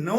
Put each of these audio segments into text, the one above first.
9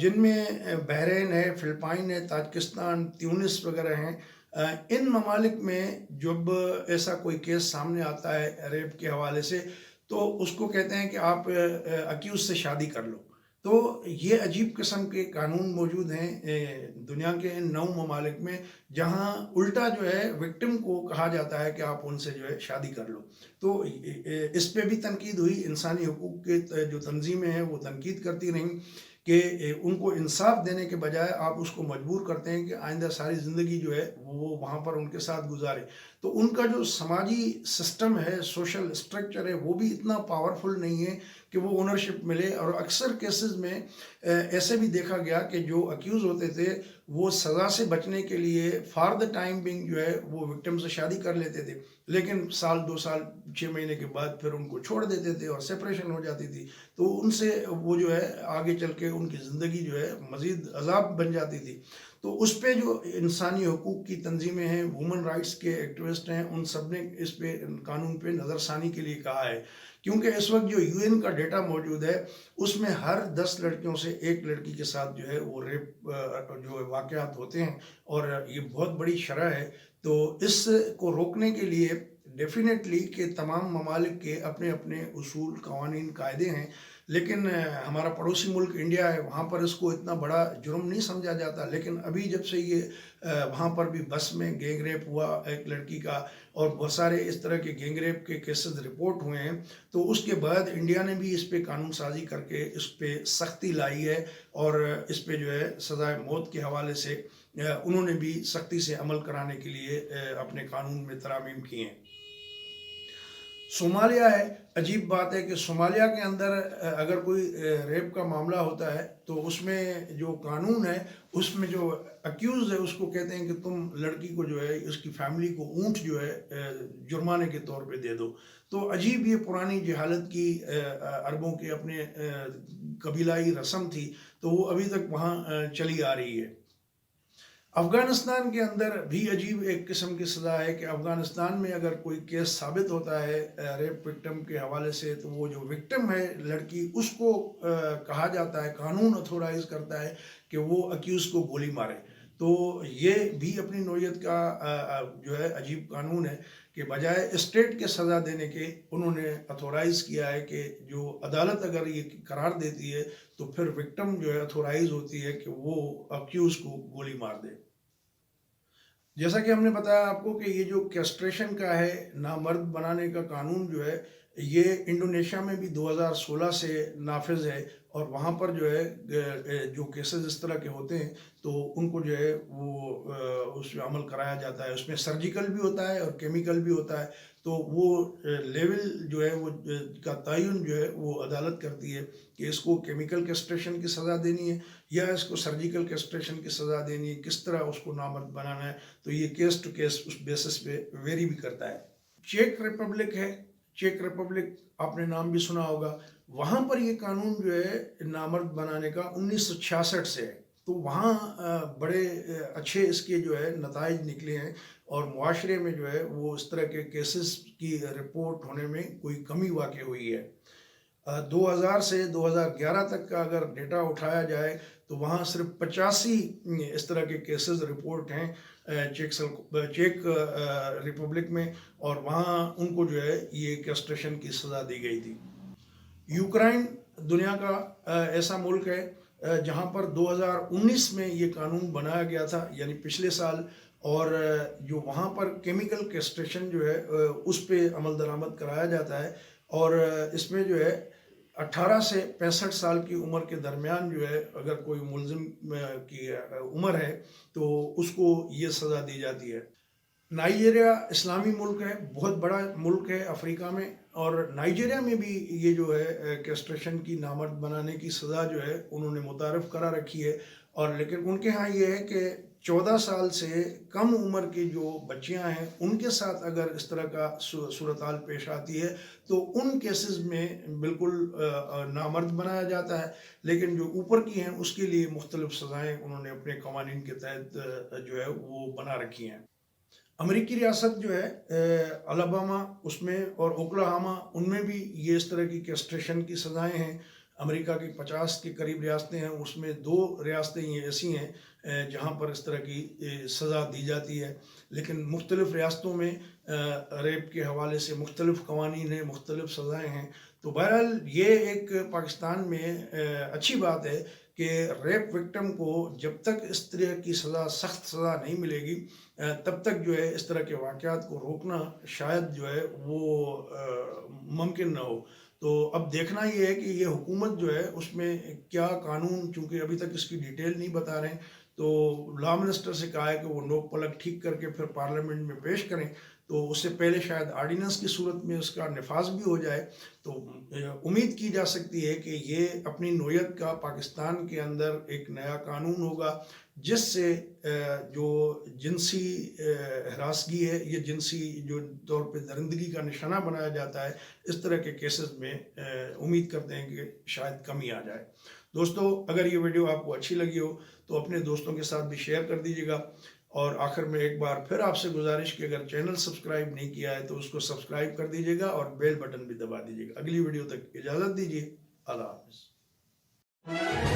جن میں بحرین ہے، فلپائن ہے، تاجکستان، تیونس وغیرہ ہیں۔ ان ممالک میں جب ایسا کوئی کیس سامنے آتا ہے ریپ کے حوالے سے، تو اس کو کہتے ہیں کہ آپ اکیوز سے شادی کر لو۔ تو یہ عجیب قسم کے قانون موجود ہیں دنیا کے ان 9 ممالک میں، جہاں الٹا جو ہے وکٹم کو کہا جاتا ہے کہ آپ ان سے جو ہے شادی کر لو۔ تو اس پہ بھی تنقید ہوئی، انسانی حقوق کے جو تنظیمیں ہیں وہ تنقید کرتی رہیں کہ ان کو انصاف دینے کے بجائے آپ اس کو مجبور کرتے ہیں کہ آئندہ ساری زندگی جو ہے وہ وہاں پر ان کے ساتھ گزارے۔ تو ان کا جو سماجی سسٹم ہے، سوشل اسٹرکچر ہے، وہ بھی اتنا پاورفل نہیں ہے کہ وہ اونرشپ ملے۔ اور اکثر کیسز میں ایسے بھی دیکھا گیا کہ جو اکیوز ہوتے تھے وہ سزا سے بچنے کے لیے فار دا ٹائم بینگ جو ہے وہ وکٹم سے شادی کر لیتے تھے، لیکن سال 2 سال 6 مہینے کے بعد پھر ان کو چھوڑ دیتے تھے اور سپریشن ہو جاتی تھی۔ تو ان سے وہ جو ہے آگے چل کے ان کی زندگی جو ہے مزید عذاب بن جاتی تھی۔ تو اس پہ جو انسانی حقوق کی تنظیمیں ہیں، وومن رائٹس کے ایکٹیوسٹ ہیں، ان سب نے اس پہ قانون پہ نظر ثانی کے لیے کہا ہے، کیونکہ اس وقت جو UN کا ڈیٹا موجود ہے اس میں ہر 10 لڑکیوں سے ایک لڑکی کے ساتھ جو ہے وہ ریپ جو واقعات ہوتے ہیں، اور یہ بہت بڑی شرح ہے۔ تو اس کو روکنے کے لیے ڈیفینیٹلی کہ تمام ممالک کے اپنے اپنے اصول، قوانین، قاعدے ہیں، لیکن ہمارا پڑوسی ملک انڈیا ہے، وہاں پر اس کو اتنا بڑا جرم نہیں سمجھا جاتا۔ لیکن ابھی جب سے یہ وہاں پر بھی بس میں گینگ ریپ ہوا ایک لڑکی کا، اور بہت سارے اس طرح کے گینگ ریپ کے کیسز رپورٹ ہوئے ہیں، تو اس کے بعد انڈیا نے بھی اس پہ قانون سازی کر کے اس پہ سختی لائی ہے، اور اس پہ جو ہے سزائے موت کے حوالے سے انہوں نے بھی سختی سے عمل کرانے کے لیے اپنے قانون میں ترامیم کی ہیں۔ صومالیہ ہے، عجیب بات ہے کہ صومالیہ کے اندر اگر کوئی ریپ کا معاملہ ہوتا ہے تو اس میں جو قانون ہے، اس میں جو اکیوز ہے اس کو کہتے ہیں کہ تم لڑکی کو جو ہے اس کی فیملی کو اونٹ جو ہے جرمانے کے طور پہ دے دو۔ تو عجیب یہ پرانی جہالت کی عربوں کے اپنے قبیلائی رسم تھی، تو وہ ابھی تک وہاں چلی آ رہی ہے۔ افغانستان کے اندر بھی عجیب ایک قسم کی سزا ہے کہ افغانستان میں اگر کوئی کیس ثابت ہوتا ہے ریپ وکٹم کے حوالے سے، تو وہ جو وکٹم ہے لڑکی، اس کو کہا جاتا ہے، قانون اتھورائز کرتا ہے کہ وہ اکیوز کو گولی مارے۔ تو یہ بھی اپنی نوعیت کا جو ہے عجیب قانون ہے کہ بجائے اسٹیٹ کے سزا دینے کے، انہوں نے اتھورائز کیا ہے کہ جو عدالت اگر یہ قرار دیتی ہے تو پھر وکٹم جو ہے اتھورائز ہوتی ہے کہ وہ اکیوز کو گولی مار دے۔ جیسا کہ ہم نے بتایا آپ کو کہ یہ جو کیسٹریشن کا ہے، نامرد بنانے کا قانون جو ہے، یہ انڈونیشیا میں بھی 2016 سے نافذ ہے، اور وہاں پر جو ہے جو کیسز اس طرح کے ہوتے ہیں تو ان کو جو ہے وہ اس میں عمل کرایا جاتا ہے۔ اس میں سرجیکل بھی ہوتا ہے اور کیمیکل بھی ہوتا ہے، تو وہ لیول جو ہے وہ کا تعین جو ہے وہ عدالت کرتی ہے کہ اس کو کیمیکل کیسٹریشن کی سزا دینی ہے یا اس کو سرجیکل کیسٹریشن کی سزا دینی ہے، کس طرح اس کو نامرد بنانا ہے۔ تو یہ کیس ٹو کیس اس بیسس پہ ویری بھی کرتا ہے۔ چیک ریپبلک ہے، چیک ریپبلک آپ نے نام بھی سنا ہوگا، وہاں پر یہ قانون جو ہے نامرد بنانے کا 1966 سے ہے۔ تو وہاں بڑے اچھے اس کے جو ہے نتائج نکلے ہیں، اور معاشرے میں جو ہے وہ اس طرح کے کیسز کی رپورٹ ہونے میں کوئی کمی واقع ہوئی ہے۔ 2000 سے 2011 تک کا اگر ڈیٹا اٹھایا جائے تو وہاں صرف 85 اس طرح کے کیسز رپورٹ ہیں چیک ریپبلک میں، اور وہاں ان کو جو ہے یہ کیسٹریشن کی سزا دی گئی تھی۔ یوکرائن دنیا کا ایسا ملک ہے جہاں پر 2019 میں یہ قانون بنایا گیا تھا، یعنی پچھلے سال، اور جو وہاں پر کیمیکل کیسٹریشن جو ہے اس پہ عمل درآمد کرایا جاتا ہے، اور اس میں جو ہے 18 سے 65 سال کی عمر کے درمیان جو ہے اگر کوئی ملزم کی عمر ہے تو اس کو یہ سزا دی جاتی ہے۔ نائجیریا اسلامی ملک ہے، بہت بڑا ملک ہے افریقہ میں، اور نائجیریا میں بھی یہ جو ہے کیسٹریشن کی نامرد بنانے کی سزا جو ہے انہوں نے متعارف کرا رکھی ہے، اور لیکن ان کے ہاں یہ ہے کہ 14 سال سے کم عمر کی جو بچیاں ہیں ان کے ساتھ اگر اس طرح کا صورتحال پیش آتی ہے تو ان کیسز میں بالکل نامرد بنایا جاتا ہے، لیکن جو اوپر کی ہیں اس کے لیے مختلف سزائیں انہوں نے اپنے قوانین کے تحت جو ہے وہ بنا رکھی ہیں۔ امریکی ریاست جو ہے الاباما اس میں اور اوکلاہاما، ان میں بھی یہ اس طرح کی کیسٹریشن کی سزائیں ہیں۔ امریکہ کی 50 کے قریب ریاستیں ہیں، اس میں 2 ریاستیں یہ ایسی ہیں جہاں پر اس طرح کی سزا دی جاتی ہے، لیکن مختلف ریاستوں میں ریپ کے حوالے سے مختلف قوانین ہیں، مختلف سزائیں ہیں۔ تو بہرحال یہ ایک پاکستان میں اچھی بات ہے کہ ریپ وکٹم کو جب تک اس طرح کی سزا، سخت سزا نہیں ملے گی، تب تک جو ہے اس طرح کے واقعات کو روکنا شاید جو ہے وہ ممکن نہ ہو۔ تو اب دیکھنا یہ ہے کہ یہ حکومت جو ہے اس میں کیا قانون، چونکہ ابھی تک اس کی ڈیٹیل نہیں بتا رہے ہیں، تو لا منسٹر سے کہا ہے کہ وہ نوک پلک ٹھیک کر کے پھر پارلیمنٹ میں پیش کریں، تو اس سے پہلے شاید آرڈیننس کی صورت میں اس کا نفاذ بھی ہو جائے۔ تو امید کی جا سکتی ہے کہ یہ اپنی نوعیت کا پاکستان کے اندر ایک نیا قانون ہوگا، جس سے جو جنسی ہراسگی ہے، یہ جنسی جو طور پہ درندگی کا نشانہ بنایا جاتا ہے، اس طرح کے کیسز میں امید کرتے ہیں کہ شاید کمی آ جائے۔ دوستو، اگر یہ ویڈیو آپ کو اچھی لگی ہو تو اپنے دوستوں کے ساتھ بھی شیئر کر دیجیے گا، اور آخر میں ایک بار پھر آپ سے گزارش کہ اگر چینل سبسکرائب نہیں کیا ہے تو اس کو سبسکرائب کر دیجیے گا اور بیل بٹن بھی دبا دیجیے گا۔ اگلی ویڈیو تک اجازت دیجیے، اللہ حافظ۔